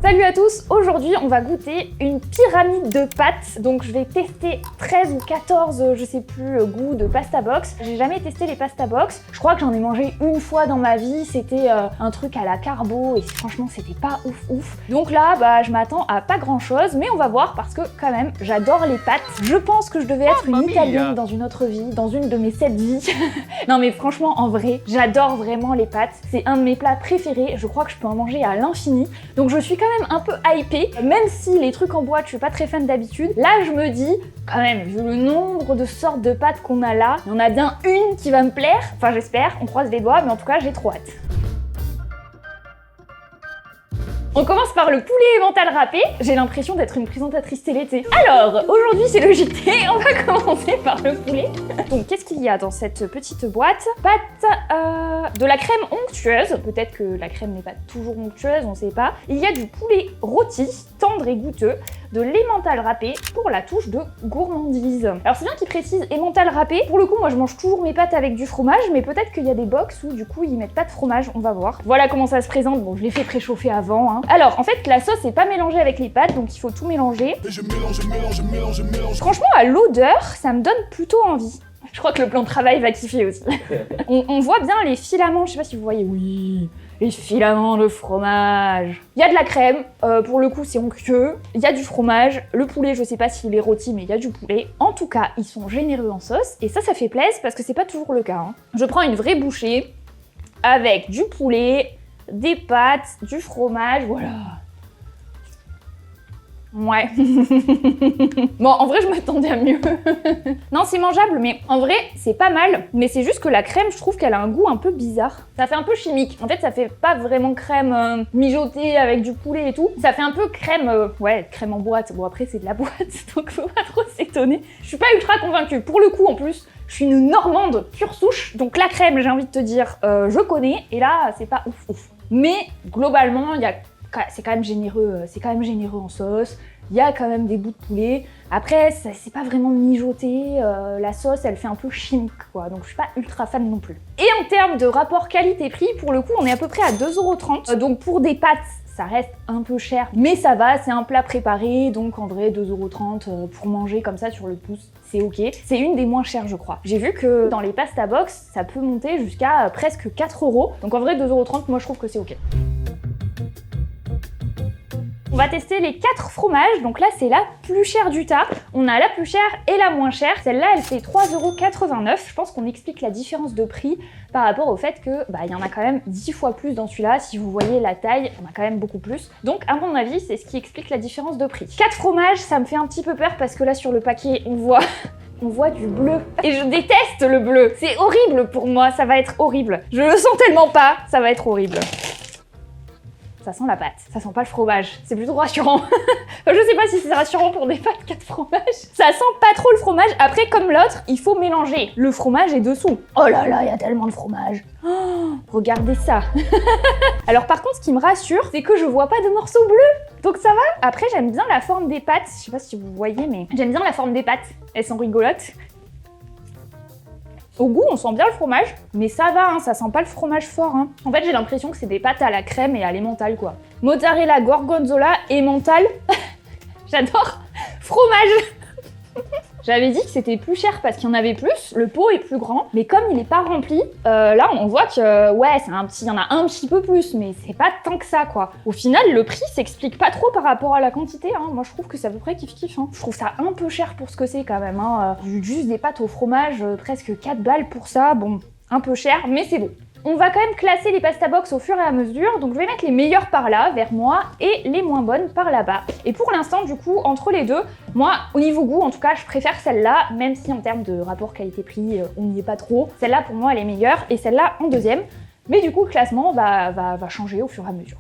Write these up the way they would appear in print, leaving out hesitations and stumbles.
Salut à tous, aujourd'hui on va goûter une pyramide de pâtes. Donc je vais tester 13 ou 14, je sais plus, goûts de pasta box. J'ai jamais testé les pasta box, je crois que j'en ai mangé une fois dans ma vie, c'était un truc à la carbo et franchement c'était pas ouf. Donc là je m'attends à pas grand chose, mais on va voir parce que quand même j'adore les pâtes. Je pense que je devais être une italienne dans une autre vie, dans une de mes 7 vies. Non mais franchement en vrai, j'adore vraiment les pâtes, c'est un de mes plats préférés, je crois que je peux en manger à l'infini. Donc je suis quand même un peu hypée, même si les trucs en boîte je suis pas très fan d'habitude. Là je me dis, quand même, vu le nombre de sortes de pâtes qu'on a là, il y en a bien une qui va me plaire, enfin j'espère, on croise les doigts, mais en tout cas j'ai trop hâte. On commence par le poulet emmental râpé. J'ai l'impression d'être une présentatrice télé. Alors, aujourd'hui c'est le JT, on va commencer par le poulet. Donc qu'est-ce qu'il y a dans cette petite boîte? De la crème onctueuse, peut-être que la crème n'est pas toujours onctueuse, on sait pas. Il y a du poulet rôti, tendre et goûteux, de l'emmental râpé pour la touche de gourmandise. Alors c'est bien qu'ils précisent emmental râpé. Pour le coup, moi je mange toujours mes pâtes avec du fromage, mais peut-être qu'il y a des box où du coup ils mettent pas de fromage, on va voir. Voilà comment ça se présente. Bon, je l'ai fait préchauffer avant, hein. Alors en fait la sauce n'est pas mélangée avec les pâtes, donc il faut tout mélanger. Je mélange. Franchement à l'odeur, ça me donne plutôt envie. Je crois que le plan de travail va kiffer aussi. on voit bien les filaments, je sais pas si vous voyez, oui, les filaments de fromage. Il y a de la crème, pour le coup c'est onctueux, il y a du fromage, le poulet je sais pas s'il est rôti mais il y a du poulet. En tout cas, ils sont généreux en sauce et ça fait plaisir parce que c'est pas toujours le cas, hein. Je prends une vraie bouchée avec du poulet, des pâtes, du fromage, voilà. Ouais. Bon, en vrai, je m'attendais à mieux. Non, c'est mangeable, mais en vrai, c'est pas mal. Mais c'est juste que la crème, je trouve qu'elle a un goût un peu bizarre. Ça fait un peu chimique. En fait, ça fait pas vraiment crème mijotée avec du poulet et tout. Ça fait un peu crème, ouais, crème en boîte. Bon, après, c'est de la boîte, donc faut pas trop s'étonner. Je suis pas ultra convaincue. Pour le coup, en plus, je suis une Normande pure souche. Donc la crème, j'ai envie de te dire, je connais. Et là, c'est pas ouf. Mais globalement, c'est quand même généreux en sauce, il y a quand même des bouts de poulet. Après, c'est pas vraiment mijoté, la sauce elle fait un peu chimique quoi, donc je suis pas ultra fan non plus. Et en termes de rapport qualité-prix, pour le coup on est à peu près à 2,30 €, donc pour des pâtes, ça reste un peu cher, mais ça va, c'est un plat préparé, donc en vrai 2,30 € pour manger comme ça sur le pouce, c'est ok. C'est une des moins chères je crois. J'ai vu que dans les pasta box, ça peut monter jusqu'à presque 4 €, donc en vrai 2,30 € moi je trouve que c'est ok. On va tester les 4 fromages, donc là c'est la plus chère du tas. On a la plus chère et la moins chère. Celle-là elle fait 3,89 €. Je pense qu'on explique la différence de prix par rapport au fait que il y en a quand même 10 fois plus dans celui-là. Si vous voyez la taille, on a quand même beaucoup plus. Donc à mon avis c'est ce qui explique la différence de prix. 4 fromages, ça me fait un petit peu peur parce que là sur le paquet on voit du bleu. Et je déteste le bleu. C'est horrible pour moi, ça va être horrible. Je le sens tellement pas, ça va être horrible. Ça sent la pâte, ça sent pas le fromage, c'est plutôt rassurant. Je sais pas si c'est rassurant pour des pâtes 4 fromages. Ça sent pas trop le fromage, après comme l'autre, il faut mélanger. Le fromage est dessous. Oh là là, il y a tellement de fromage. Oh, regardez ça. Alors par contre, ce qui me rassure, c'est que je vois pas de morceaux bleus. Donc ça va. Après, j'aime bien la forme des pâtes, je sais pas si vous voyez, mais j'aime bien la forme des pâtes. Elles sont rigolotes. Au goût, on sent bien le fromage, mais ça va, hein, ça sent pas le fromage fort. Hein. En fait, j'ai l'impression que c'est des pâtes à la crème et à l'emmental, quoi. Mozzarella, gorgonzola, emmental. J'adore. Fromage. J'avais dit que c'était plus cher parce qu'il y en avait plus, le pot est plus grand, mais comme il est pas rempli, là on voit que ouais, il y en a un petit peu plus, mais c'est pas tant que ça quoi. Au final, le prix s'explique pas trop par rapport à la quantité, hein. Moi je trouve que c'est à peu près kiff-kiff. Hein. Je trouve ça un peu cher pour ce que c'est quand même. Hein. Juste des pâtes au fromage, presque 4 balles pour ça, bon, un peu cher, mais c'est bon. On va quand même classer les pasta box au fur et à mesure, donc je vais mettre les meilleures par là, vers moi, et les moins bonnes par là-bas. Et pour l'instant, du coup, entre les deux, moi, au niveau goût, en tout cas, je préfère celle-là, même si en termes de rapport qualité-prix, on n'y est pas trop. Celle-là, pour moi, elle est meilleure, et celle-là, en deuxième. Mais du coup, le classement va changer au fur et à mesure.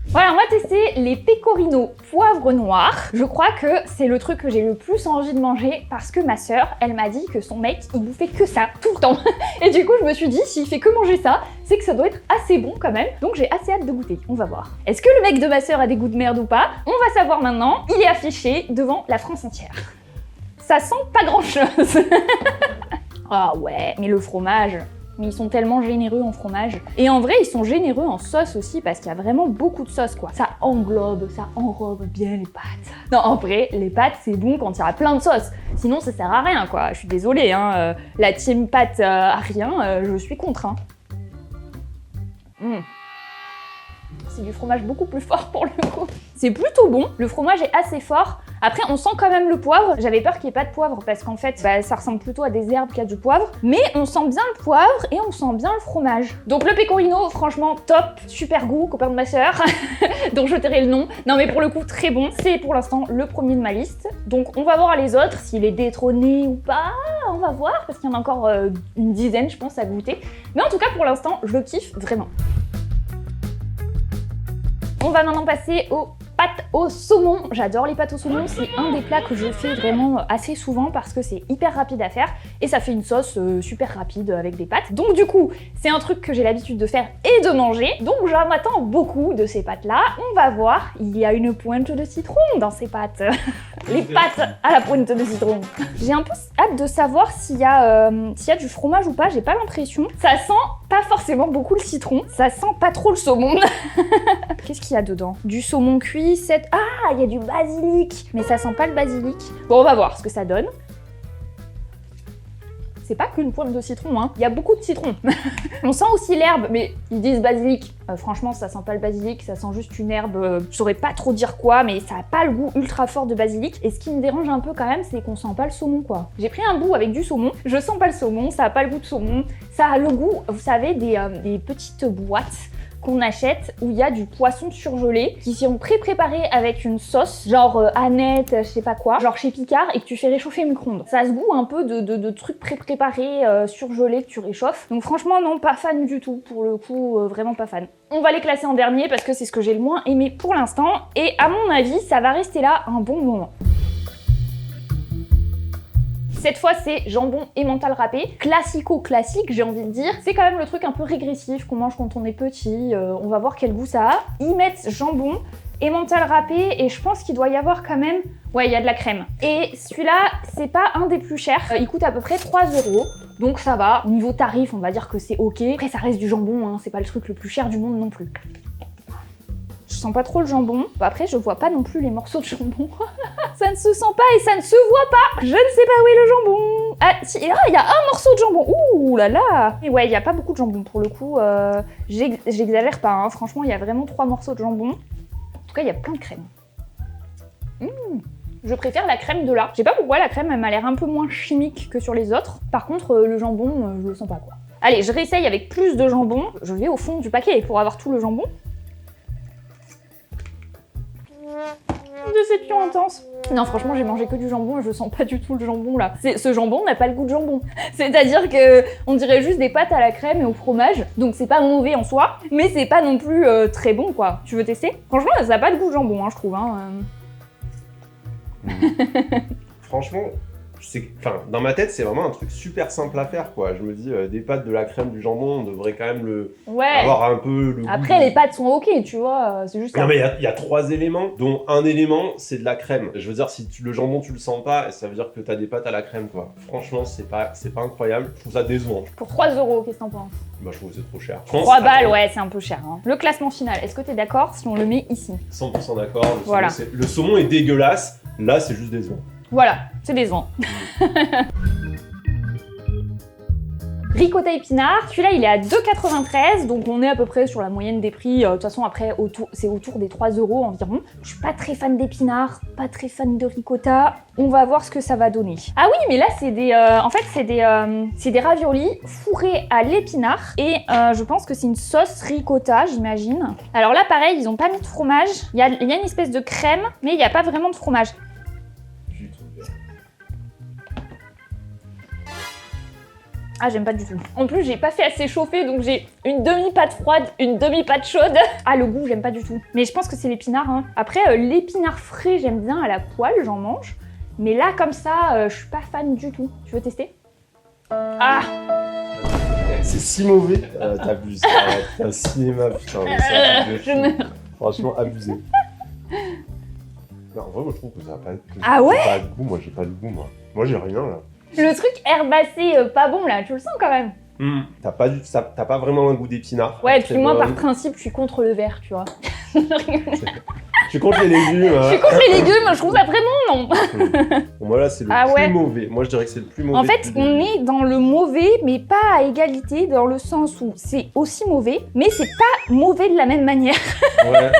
Voilà, on va tester les pecorino poivre noir. Je crois que c'est le truc que j'ai le plus envie de manger parce que ma sœur, elle m'a dit que son mec, il bouffait que ça, tout le temps. Et du coup, je me suis dit, s'il fait que manger ça, c'est que ça doit être assez bon quand même. Donc j'ai assez hâte de goûter, on va voir. Est-ce que le mec de ma sœur a des goûts de merde ou pas? On va savoir maintenant, il est affiché devant la France entière. Ça sent pas grand-chose. Ah ouais, mais le fromage... mais ils sont tellement généreux en fromage. Et en vrai, ils sont généreux en sauce aussi, parce qu'il y a vraiment beaucoup de sauce, quoi. Ça englobe, ça enrobe bien les pâtes. Non, en vrai, les pâtes, c'est bon quand il y a plein de sauce. Sinon, ça sert à rien, quoi. Je suis désolée, hein. La team pâte à rien, je suis contre, hein. C'est du fromage beaucoup plus fort pour le coup. C'est plutôt bon, le fromage est assez fort. Après, on sent quand même le poivre. J'avais peur qu'il n'y ait pas de poivre parce qu'en fait, ça ressemble plutôt à des herbes qu'à du poivre. Mais on sent bien le poivre et on sent bien le fromage. Donc le pecorino, franchement, top, super goût, copain de ma sœur, dont je tairai le nom. Non mais pour le coup, très bon. C'est pour l'instant le premier de ma liste. Donc on va voir les autres, s'il est détrôné ou pas. On va voir, parce qu'il y en a encore une dizaine, je pense, à goûter. Mais en tout cas, pour l'instant, je le kiffe vraiment. On va maintenant passer aux pâtes au saumon. J'adore les pâtes au saumon, c'est un des plats que je fais vraiment assez souvent parce que c'est hyper rapide à faire et ça fait une sauce super rapide avec des pâtes. Donc du coup, c'est un truc que j'ai l'habitude de faire et de manger, donc j'en attends beaucoup de ces pâtes-là. On va voir, il y a une pointe de citron dans ces pâtes. Les pâtes à la pointe de citron. J'ai un peu hâte de savoir s'il y a du fromage ou pas, j'ai pas l'impression. Ça sent pas forcément beaucoup le citron, ça sent pas trop le saumon. Qu'est-ce qu'il y a dedans? Du saumon cuit, ah, il y a du basilic, mais ça sent pas le basilic. Bon, on va voir ce que ça donne. C'est pas qu'une pointe de citron, hein. Il y a beaucoup de citron. On sent aussi l'herbe, mais ils disent basilic. Franchement, ça sent pas le basilic, ça sent juste une herbe. Je saurais pas trop dire quoi, mais ça a pas le goût ultra fort de basilic. Et ce qui me dérange un peu quand même, c'est qu'on sent pas le saumon, quoi. J'ai pris un bout avec du saumon, je sens pas le saumon, ça a pas le goût de saumon. Ça a le goût, vous savez, des petites boîtes qu'on achète où il y a du poisson surgelé qui sont pré-préparés avec une sauce, genre Annette, je sais pas quoi, genre chez Picard, et que tu fais réchauffer au micro-ondes. Ça a ce goût un peu de trucs pré-préparés, surgelés que tu réchauffes. Donc franchement, non, pas fan du tout. Pour le coup, vraiment pas fan. On va les classer en dernier parce que c'est ce que j'ai le moins aimé pour l'instant. Et à mon avis, ça va rester là un bon moment. Cette fois, c'est jambon emmental râpé. Classico-classique, j'ai envie de dire. C'est quand même le truc un peu régressif qu'on mange quand on est petit. On va voir quel goût ça a. Ils mettent jambon, emmental râpé, et je pense qu'il doit y avoir quand même... Ouais, il y a de la crème. Et celui-là, c'est pas un des plus chers. Il coûte à peu près 3 €. Donc ça va. Niveau tarif, on va dire que c'est ok. Après, ça reste du jambon, hein. C'est pas le truc le plus cher du monde non plus. Je sens pas trop le jambon. Après, je vois pas non plus les morceaux de jambon. Ça ne se sent pas et ça ne se voit pas. Je ne sais pas où est le jambon. Ah, si, il y a un morceau de jambon. Ouh là là. Et ouais, il y a pas beaucoup de jambon pour le coup. J'exagère pas, hein. Franchement, il y a vraiment 3 morceaux de jambon. En tout cas, il y a plein de crème. Je préfère la crème de là. Je sais pas pourquoi, la crème, elle m'a l'air un peu moins chimique que sur les autres. Par contre, le jambon, je le sens pas, quoi. Allez, je réessaye avec plus de jambon. Je vais au fond du paquet pour avoir tout le jambon. Déception intense. Non, franchement, j'ai mangé que du jambon et je sens pas du tout le jambon là. Ce jambon n'a pas le goût de jambon. C'est-à-dire que on dirait juste des pâtes à la crème et au fromage. Donc c'est pas mauvais en soi, mais c'est pas non plus très bon, quoi. Tu veux tester? Franchement, ça a pas le goût de jambon, hein, je trouve. Hein. Franchement, dans ma tête, c'est vraiment un truc super simple à faire, quoi. Je me dis, des pâtes, de la crème, du jambon, on devrait quand même avoir un peu le goût. Après, les pâtes sont ok, tu vois, c'est juste ça. Non, mais il y a 3 éléments, dont un élément, c'est de la crème. Je veux dire, si le jambon, tu le sens pas, ça veut dire que t'as des pâtes à la crème, quoi. Franchement, c'est pas incroyable. Je trouve ça décevant. Pour 3 €, qu'est-ce que t'en penses? Bah, je trouve que c'est trop cher. 3 balles, ouais, c'est un peu cher. Hein. Le classement final, est-ce que t'es d'accord si on le met ici? 100% d'accord. Voilà. Le saumon est dégueulasse. Là, c'est juste décevant. Voilà, c'est décevant. Ricotta épinard, celui-là il est à 2,93 €, donc on est à peu près sur la moyenne des prix. De toute façon après c'est autour des 3 € environ. Je suis pas très fan d'épinards, pas très fan de ricotta. On va voir ce que ça va donner. Ah oui, mais là c'est des raviolis fourrés à l'épinard et je pense que c'est une sauce ricotta, j'imagine. Alors là pareil, ils ont pas mis de fromage. Il y a une espèce de crème, mais il n'y a pas vraiment de fromage. Ah, j'aime pas du tout. En plus, j'ai pas fait assez chauffer, donc j'ai une demi-pâte froide, une demi-pâte chaude. Ah, le goût, j'aime pas du tout. Mais je pense que c'est l'épinard. Hein. Après, l'épinard frais, j'aime bien à la poêle, j'en mange. Mais là, comme ça, je suis pas fan du tout. Tu veux tester? Ah! C'est si mauvais. T'abuses. T'as un cinéma, putain. Je meurs. Franchement, abusé. Non, en vrai, moi, je trouve que ça a pas... Ah ouais? Pas de goût, moi, j'ai pas de goût, moi. Moi, j'ai rien, là. Le truc herbacé pas bon là, tu le sens quand même? T'as pas vraiment un goût d'épinard. Ouais, et puis moi, par principe, je suis contre le vert, tu vois. Je suis contre les légumes. Je suis contre les légumes, je trouve ça vraiment non. Bon, moi là, c'est le plus mauvais. Moi, je dirais que c'est le plus mauvais. En fait, on est dans le mauvais, mais pas à égalité, dans le sens où c'est aussi mauvais, mais c'est pas mauvais de la même manière. Ouais.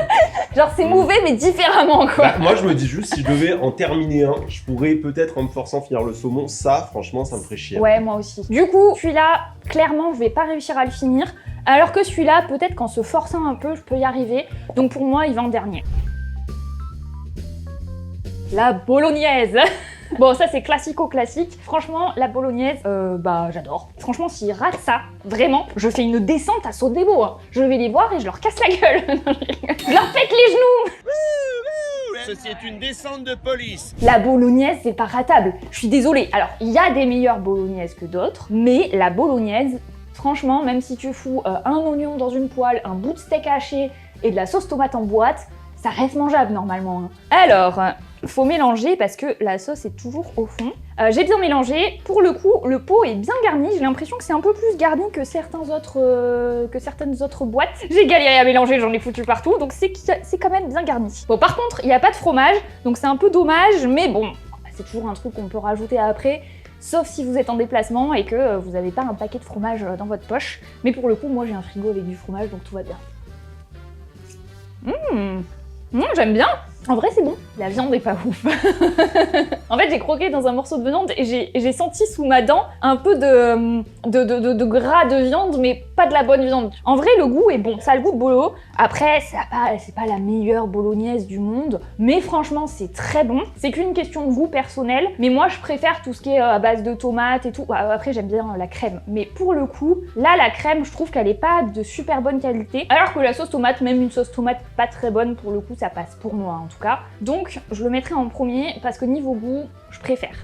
Genre, c'est mauvais, mais différemment, quoi. Bah, moi, je me dis juste, si je devais en terminer un, je pourrais peut-être, en me forçant, finir le saumon. Ça, franchement, ça me ferait chier. Ouais, moi aussi. Du coup, celui-là, clairement, je vais pas réussir à le finir. Alors que celui-là, peut-être qu'en se forçant un peu, je peux y arriver. Donc pour moi, il va en dernier. La bolognaise. Bon, ça c'est classico-classique. Franchement, la bolognaise, j'adore. Franchement, s'ils ratent ça, vraiment, je fais une descente à Sodebo. Hein. Je vais les voir et je leur casse la gueule. Je leur pète les genoux. Ceci est une descente de police. La bolognaise, c'est pas ratable. Je suis désolée. Alors, il y a des meilleures bolognaises que d'autres, mais la bolognaise, franchement, même si tu fous un oignon dans une poêle, un bout de steak haché et de la sauce tomate en boîte, ça reste mangeable normalement. Hein. Alors, faut mélanger parce que la sauce est toujours au fond. J'ai bien mélangé. Pour le coup, le pot est bien garni. J'ai l'impression que c'est un peu plus garni que certaines autres boîtes. J'ai galéré à mélanger, j'en ai foutu partout, donc c'est quand même bien garni. Bon, par contre, il n'y a pas de fromage, donc c'est un peu dommage, mais bon, c'est toujours un truc qu'on peut rajouter après. Sauf si vous êtes en déplacement et que vous n'avez pas un paquet de fromage dans votre poche. Mais pour le coup, moi j'ai un frigo avec du fromage, donc tout va bien. J'aime bien. En vrai, c'est bon. La viande est pas ouf. En fait, j'ai croqué dans un morceau de viande et j'ai senti sous ma dent un peu de gras de viande, mais pas de la bonne viande. En vrai, le goût est bon. Ça a le goût de bolo. Après, c'est pas la meilleure bolognaise du monde, mais franchement, c'est très bon. C'est qu'une question de goût personnel. Mais moi, je préfère tout ce qui est à base de tomates et tout. Après, j'aime bien la crème. Mais pour le coup, là, la crème, je trouve qu'elle est pas de super bonne qualité. Alors que la sauce tomate, même une sauce tomate pas très bonne, pour le coup, ça passe pour moi en tout cas. Donc, je le mettrai en premier parce que niveau goût, je préfère.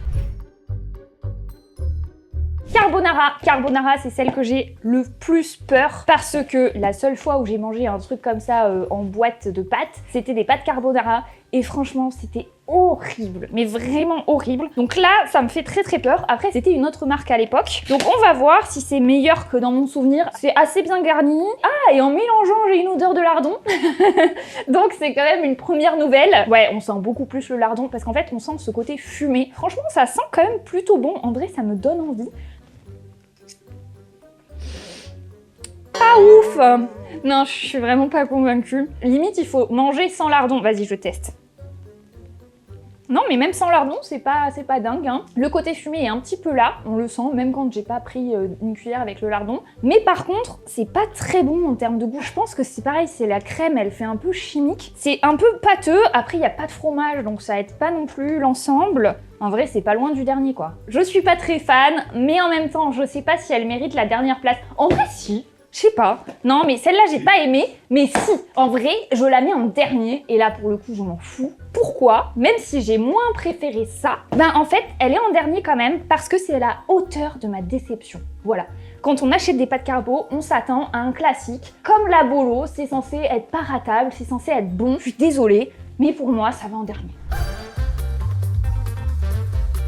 Carbonara. Carbonara, c'est celle que j'ai le plus peur parce que la seule fois où j'ai mangé un truc comme ça en boîte de pâtes, c'était des pâtes carbonara et franchement, c'était horrible, mais vraiment horrible. Donc là, ça me fait très très peur. Après, c'était une autre marque à l'époque. Donc on va voir si c'est meilleur que dans mon souvenir. C'est assez bien garni. Ah, et en mélangeant, j'ai une odeur de lardon. Donc c'est quand même une première nouvelle. Ouais, on sent beaucoup plus le lardon parce qu'en fait, on sent ce côté fumé. Franchement, ça sent quand même plutôt bon. En vrai, ça me donne envie. Pas ouf! Non, je suis vraiment pas convaincue. Limite, il faut manger sans lardon. Vas-y, je teste. Non, mais même sans lardon, c'est pas dingue. Hein. Le côté fumé est un petit peu là, on le sent, même quand j'ai pas pris une cuillère avec le lardon. Mais par contre, c'est pas très bon en termes de goût. Je pense que c'est pareil, c'est la crème, elle fait un peu chimique. C'est un peu pâteux, après il y a pas de fromage, donc ça aide pas non plus l'ensemble. En vrai, c'est pas loin du dernier, quoi. Je suis pas très fan, mais en même temps, je sais pas si elle mérite la dernière place. En vrai, si. Je sais pas. Non, mais celle-là, j'ai pas aimé. Mais si, en vrai, je la mets en dernier. Et là, pour le coup, je m'en fous. Pourquoi? Même si j'ai moins préféré ça, ben en fait, elle est en dernier quand même parce que c'est à la hauteur de ma déception. Voilà. Quand on achète des pâtes carbo, on s'attend à un classique. Comme la bolo, c'est censé être pas ratable, c'est censé être bon. Je suis désolée, mais pour moi, ça va en dernier.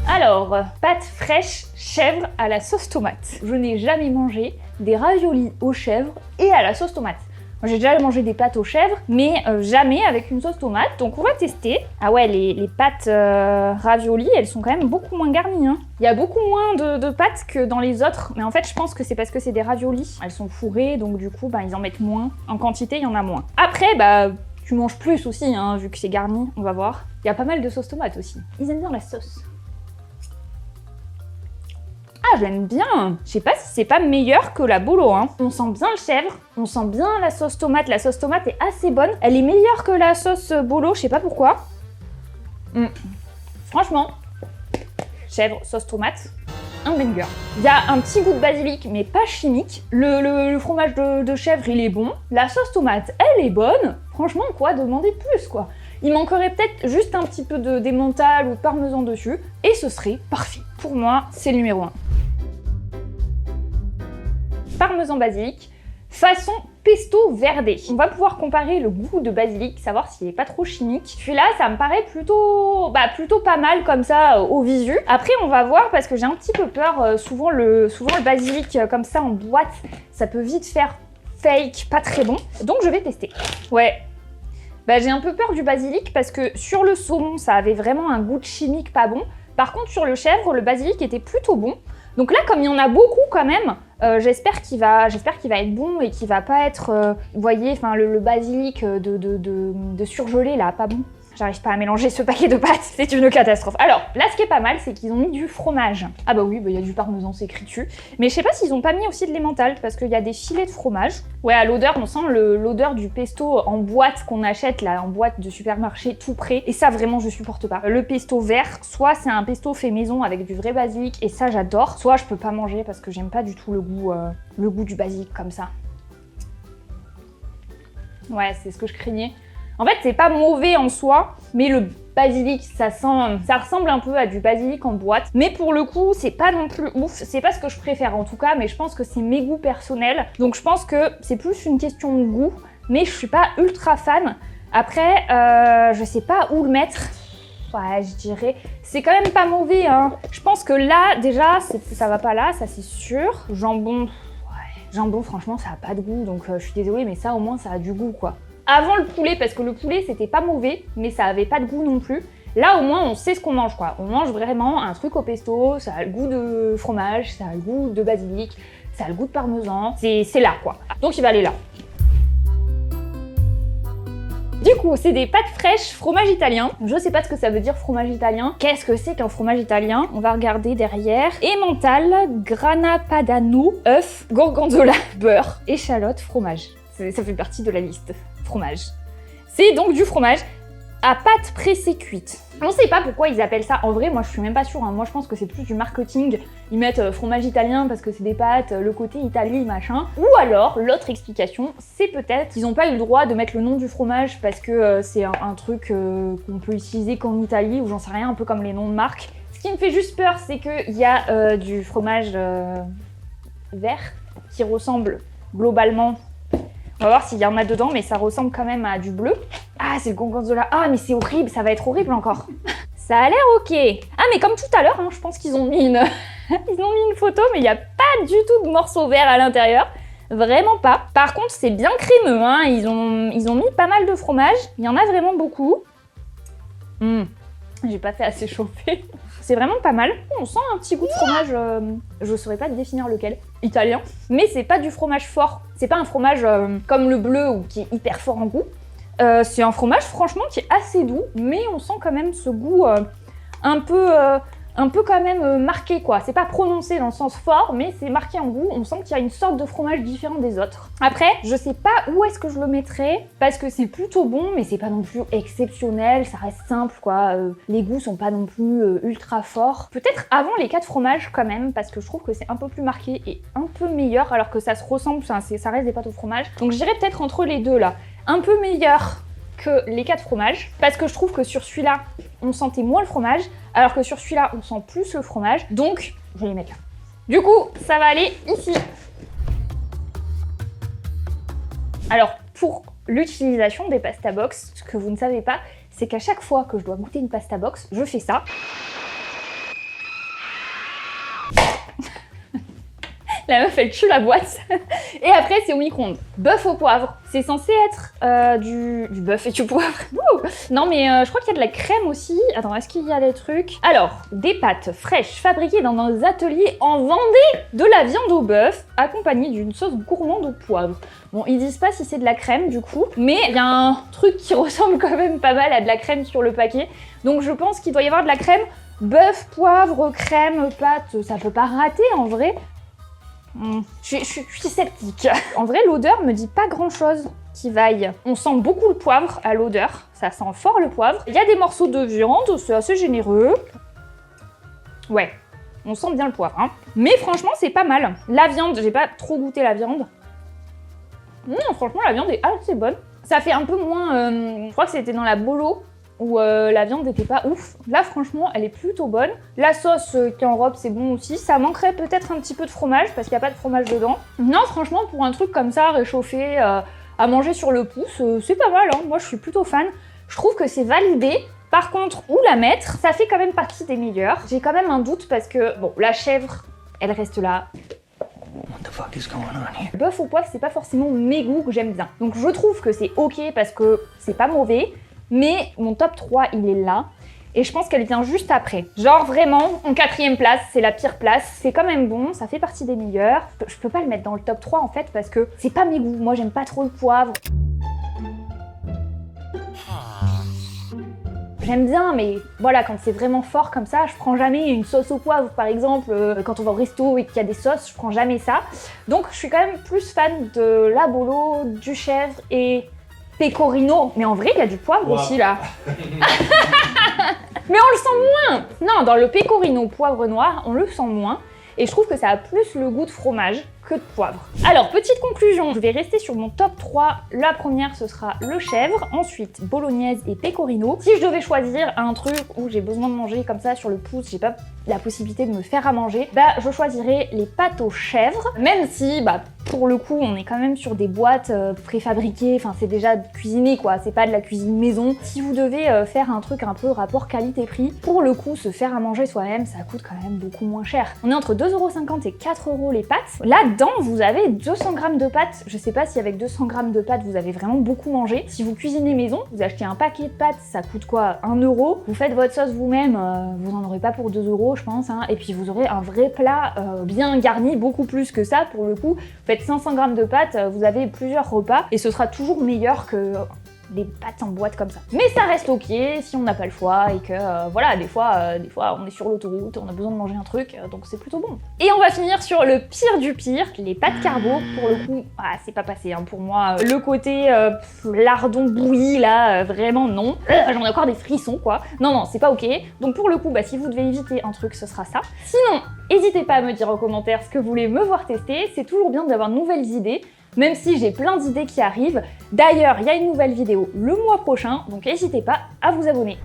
Alors, pâtes fraîches chèvre à la sauce tomate. Je n'ai jamais mangé des raviolis aux chèvres et à la sauce tomate. J'ai déjà mangé des pâtes aux chèvres, mais jamais avec une sauce tomate, donc on va tester. Ah ouais, les pâtes raviolis, elles sont quand même beaucoup moins garnies. Hein. Il y a beaucoup moins de pâtes que dans les autres, mais en fait, je pense que c'est parce que c'est des raviolis. Elles sont fourrées, donc du coup, ils en mettent moins. En quantité, il y en a moins. Après, tu manges plus aussi, hein, vu que c'est garni, on va voir. Il y a pas mal de sauce tomate aussi. Ils aiment bien la sauce. Ah, je l'aime bien. Je sais pas si c'est pas meilleur que la bolo, hein. On sent bien le chèvre, on sent bien la sauce tomate. La sauce tomate est assez bonne. Elle est meilleure que la sauce bolo, je sais pas pourquoi. Franchement, chèvre, sauce tomate, un banger. Il y a un petit goût de basilic, mais pas chimique. Le fromage de chèvre, il est bon. La sauce tomate, elle est bonne. Franchement, quoi, demander plus, quoi. Il manquerait peut-être juste un petit peu d'emmental ou de parmesan dessus, et ce serait parfait. Pour moi, c'est le numéro 1. Parmesan basilic, façon pesto verdé. On va pouvoir comparer le goût de basilic, savoir s'il est pas trop chimique. Celui-là, ça me paraît plutôt pas mal comme ça au visu. Après, on va voir parce que j'ai un petit peu peur. Souvent le basilic comme ça en boîte, ça peut vite faire fake, pas très bon. Donc je vais tester. Ouais. J'ai un peu peur du basilic parce que sur le saumon, ça avait vraiment un goût de chimique pas bon. Par contre, sur le chèvre, le basilic était plutôt bon. Donc là, comme il y en a beaucoup quand même, j'espère qu'il va être bon et qu'il va pas être, vous voyez, enfin le basilic de surgelé là, pas bon. J'arrive pas à mélanger ce paquet de pâtes, c'est une catastrophe. Alors, là, ce qui est pas mal, c'est qu'ils ont mis du fromage. Ah bah oui, il y a du parmesan, c'est écrit dessus. Mais je sais pas s'ils ont pas mis aussi de l'emmental, parce qu'il y a des filets de fromage. Ouais, à l'odeur, on sent l'odeur du pesto en boîte qu'on achète, là, en boîte de supermarché tout prêt. Et ça, vraiment, je supporte pas. Le pesto vert, soit c'est un pesto fait maison avec du vrai basilic, et ça, j'adore. Soit je peux pas manger parce que j'aime pas du tout le goût du basilic comme ça. Ouais, c'est ce que je craignais. En fait, c'est pas mauvais en soi, mais le basilic, ça ressemble un peu à du basilic en boîte. Mais pour le coup, c'est pas non plus ouf. C'est pas ce que je préfère en tout cas, mais je pense que c'est mes goûts personnels. Donc je pense que c'est plus une question de goût, mais je suis pas ultra fan. Après, je sais pas où le mettre. Ouais, je dirais, c'est quand même pas mauvais, hein. Je pense que là, déjà, ça va pas là, ça c'est sûr. Jambon, franchement, ça a pas de goût, donc je suis désolée, mais ça au moins, ça a du goût, quoi. Avant le poulet, parce que le poulet c'était pas mauvais, mais ça avait pas de goût non plus. Là au moins on sait ce qu'on mange quoi. On mange vraiment un truc au pesto, ça a le goût de fromage, ça a le goût de basilic, ça a le goût de parmesan. C'est là quoi. Donc il va aller là. Du coup, c'est des pâtes fraîches fromage italien. Je sais pas ce que ça veut dire fromage italien. Qu'est-ce que c'est qu'un fromage italien? On va regarder derrière. Emmental, grana padano, œuf, gorgonzola, beurre, échalote, fromage. Ça fait partie de la liste. Fromage. C'est donc du fromage à pâte pressée cuite. On sait pas pourquoi ils appellent ça. En vrai, moi je suis même pas sûre. Hein. Moi je pense que c'est plus du marketing. Ils mettent fromage italien parce que c'est des pâtes, le côté Italie, machin. Ou alors, l'autre explication, c'est peut-être qu'ils n'ont pas eu le droit de mettre le nom du fromage parce que c'est un truc qu'on peut utiliser qu'en Italie ou j'en sais rien, un peu comme les noms de marques. Ce qui me fait juste peur, c'est qu'il y a du fromage vert qui ressemble globalement. On va voir s'il y en a dedans, mais ça ressemble quand même à du bleu. Ah, c'est le gorgonzola. Ah, mais c'est horrible, ça va être horrible encore. Ça a l'air ok. Ah, mais comme tout à l'heure, hein, je pense qu'ils ont mis une... ils ont mis une photo, mais il n'y a pas du tout de morceaux verts à l'intérieur. Vraiment pas. Par contre, c'est bien crémeux. Hein. Ils ont mis pas mal de fromage. Il y en a vraiment beaucoup. J'ai pas fait assez chauffer. C'est vraiment pas mal. On sent un petit goût de fromage, je saurais pas définir lequel, italien. Mais c'est pas du fromage fort. C'est pas un fromage comme le bleu ou qui est hyper fort en goût. C'est un fromage franchement qui est assez doux, mais on sent quand même ce goût un peu quand même marqué quoi. C'est pas prononcé dans le sens fort, mais c'est marqué en goût. On sent qu'il y a une sorte de fromage différent des autres. Après, je sais pas où est-ce que je le mettrais, parce que c'est plutôt bon, mais c'est pas non plus exceptionnel, ça reste simple quoi. Les goûts sont pas non plus ultra forts. Peut-être avant les 4 fromages quand même, parce que je trouve que c'est un peu plus marqué et un peu meilleur, alors que ça se ressemble, ça reste des pâtes au fromage. Donc je dirais peut-être entre les deux là. Un peu meilleur que les 4 fromages, parce que je trouve que sur celui-là, on sentait moins le fromage, alors que sur celui-là, on sent plus le fromage. Donc, je vais les mettre là. Du coup, ça va aller ici. Alors, pour l'utilisation des pasta box, ce que vous ne savez pas, c'est qu'à chaque fois que je dois goûter une pasta box, je fais ça. La meuf, elle tue la boîte. Et après, c'est au micro-ondes. Bœuf au poivre. C'est censé être du bœuf et du poivre. Ouh. Non, mais je crois qu'il y a de la crème aussi. Attends, est-ce qu'il y a des trucs? Alors, des pâtes fraîches fabriquées dans un atelier en Vendée. De la viande au bœuf, accompagnée d'une sauce gourmande au poivre. Bon, ils disent pas si c'est de la crème, du coup. Mais il y a un truc qui ressemble quand même pas mal à de la crème sur le paquet. Donc, je pense qu'il doit y avoir de la crème. Bœuf, poivre, crème, pâte, ça peut pas rater en vrai. Je suis sceptique. En vrai, l'odeur me dit pas grand-chose qui vaille. On sent beaucoup le poivre à l'odeur. Ça sent fort le poivre. Il y a des morceaux de viande, c'est assez généreux. Ouais, on sent bien le poivre. Hein. Mais franchement, c'est pas mal. La viande, j'ai pas trop goûté la viande. Franchement, la viande est assez bonne. Ça fait un peu moins... je crois que c'était dans la bolo où la viande n'était pas ouf. Là, franchement, elle est plutôt bonne. La sauce qui enrobe, c'est bon aussi. Ça manquerait peut-être un petit peu de fromage parce qu'il n'y a pas de fromage dedans. Non, franchement, pour un truc comme ça, réchauffé, à manger sur le pouce, c'est pas mal, hein. Moi, je suis plutôt fan. Je trouve que c'est validé. Par contre, où la mettre, ça fait quand même partie des meilleurs. J'ai quand même un doute parce que, bon, la chèvre, elle reste là. What the fuck is going on here? Le bœuf au poivre, c'est pas forcément mes goûts que j'aime bien. Donc je trouve que c'est ok parce que c'est pas mauvais, mais mon top 3, il est là. Et je pense qu'elle vient juste après. Genre vraiment, en 4e place, c'est la pire place. C'est quand même bon, ça fait partie des meilleurs. Je peux pas le mettre dans le top 3 en fait parce que c'est pas mes goûts. Moi, j'aime pas trop le poivre. J'aime bien, mais voilà, quand c'est vraiment fort comme ça, je prends jamais une sauce au poivre, par exemple, quand on va au resto et qu'il y a des sauces, je prends jamais ça. Donc, je suis quand même plus fan de la bolo, du chèvre et pecorino. Mais en vrai, il y a du poivre aussi, là. Mais on le sent moins. Non, dans le pecorino poivre noir, on le sent moins. Et je trouve que ça a plus le goût de fromage que de poivre. Alors, petite conclusion, je vais rester sur mon top 3. La première, ce sera le chèvre, ensuite bolognaise et pecorino. Si je devais choisir un truc où j'ai besoin de manger comme ça sur le pouce, j'ai pas la possibilité de me faire à manger, bah je choisirais les pâtes aux chèvres, même si bah pour le coup on est quand même sur des boîtes préfabriquées, enfin c'est déjà cuisiné quoi, c'est pas de la cuisine maison. Si vous devez faire un truc un peu rapport qualité-prix, pour le coup se faire à manger soi-même ça coûte quand même beaucoup moins cher. On est entre 2,50€ et 4€ les pâtes. Là-dedans vous avez 200 g de pâtes, je sais pas si avec 200 g de pâtes vous avez vraiment beaucoup mangé. Si vous cuisinez maison, vous achetez un paquet de pâtes, ça coûte quoi, 1€, vous faites votre sauce vous-même, vous en aurez pas pour 2€. Je pense, hein, et puis vous aurez un vrai plat bien garni, beaucoup plus que ça pour le coup. Vous faites 500 g de pâtes, vous avez plusieurs repas et ce sera toujours meilleur que des pâtes en boîte comme ça. Mais ça reste ok si on n'a pas le choix et que voilà, des fois on est sur l'autoroute, on a besoin de manger un truc, donc c'est plutôt bon. Et on va finir sur le pire du pire, les pâtes carbo. Pour le coup, c'est pas passé hein, pour moi. Le côté lardon bouilli là, vraiment non. J'en ai encore des frissons quoi. Non, c'est pas ok. Donc pour le coup, si vous devez éviter un truc, ce sera ça. Sinon, n'hésitez pas à me dire en commentaire ce que vous voulez me voir tester. C'est toujours bien d'avoir de nouvelles idées. Même si j'ai plein d'idées qui arrivent. D'ailleurs, il y a une nouvelle vidéo le mois prochain, donc n'hésitez pas à vous abonner.